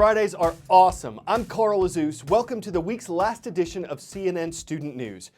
Fridays are awesome. I'm Carl Azus. Welcome to the week's last edition of CNN Student News.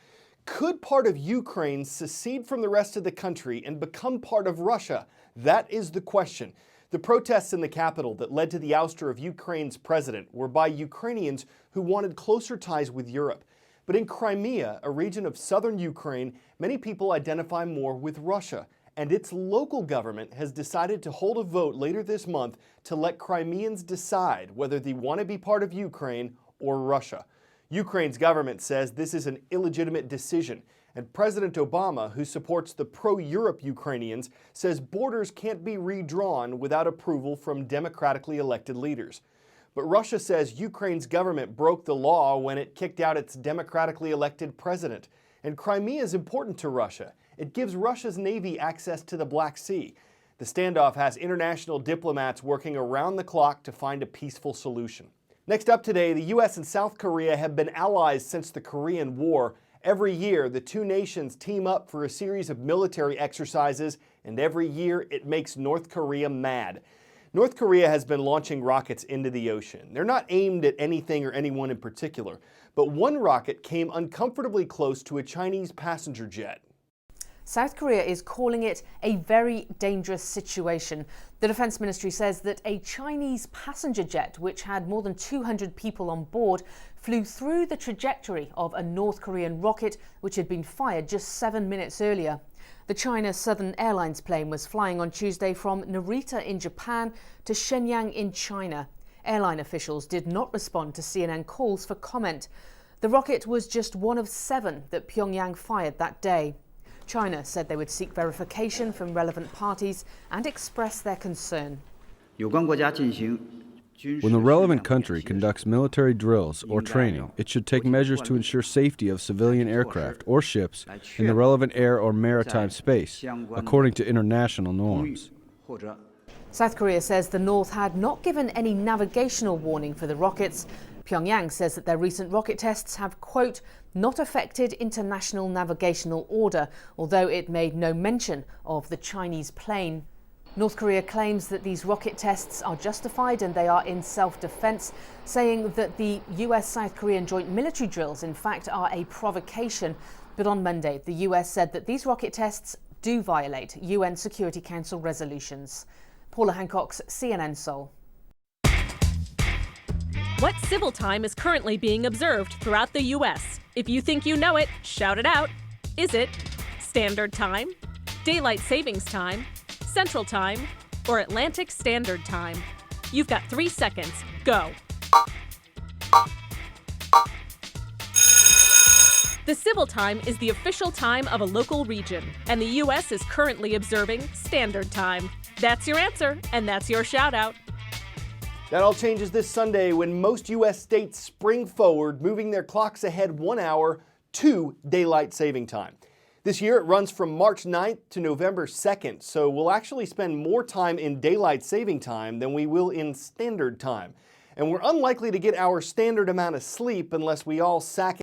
Could part of Ukraine secede from the rest of the country and become part of Russia? That is the question. The protests in the capital that led to the ouster of Ukraine's president were by Ukrainians who wanted closer ties with Europe. But in Crimea, a region of southern Ukraine, many people identify more with Russia. And its local government has decided to hold a vote later this month to let Crimeans decide whether they want to be part of Ukraine or Russia. Ukraine's government says this is an illegitimate decision, and President Obama, who supports the pro-Europe Ukrainians, says borders can't be redrawn without approval from democratically elected leaders. But Russia says Ukraine's government broke the law when it kicked out its democratically elected president. And Crimea is important to Russia. It gives Russia's Navy access to the Black Sea. The standoff has international diplomats working around the clock to find a peaceful solution. Next up today, the U.S. and South Korea have been allies since the Korean War. Every year, the two nations team up for a series of military exercises, and every year it makes North Korea mad. North Korea has been launching rockets into the ocean. They're not aimed at anything or anyone in particular, but one rocket came uncomfortably close to a Chinese passenger jet. South Korea is calling it a very dangerous situation. The Defense Ministry says that a Chinese passenger jet, which had more than 200 people on board, flew through the trajectory of a North Korean rocket which had been fired just 7 minutes earlier. The China Southern Airlines plane was flying on Tuesday from Narita in Japan to Shenyang in China. Airline officials did not respond to CNN calls for comment. The rocket was just one of 7 that Pyongyang fired that day. China said they would seek verification from relevant parties and express their concern. When the relevant country conducts military drills or training, it should take measures to ensure safety of civilian aircraft or ships in the relevant air or maritime space, according to international norms. South Korea says the North had not given any navigational warning for the rockets. Pyongyang says that their recent rocket tests have, quote, not affected international navigational order, although it made no mention of the Chinese plane. North Korea claims that these rocket tests are justified and they are in self-defense, saying that the US-South Korean joint military drills, in fact, are a provocation. But on Monday, the US said that these rocket tests do violate UN Security Council resolutions. Paula Hancock's CNN Seoul. What civil time is currently being observed throughout the U.S.? If you think you know it, shout it out. Is it Standard Time, Daylight Savings Time, Central Time, or Atlantic Standard Time? You've got 3 seconds. Go. The civil time is the official time of a local region, and the U.S. is currently observing Standard Time. That's your answer, and that's your shout out. That all changes this Sunday when most U.S. states spring forward, moving their clocks ahead 1 hour to daylight saving time. This year it runs from March 9th to November 2nd, so we'll actually spend more time in daylight saving time than we will in standard time. And we're unlikely to get our standard amount of sleep unless we all sack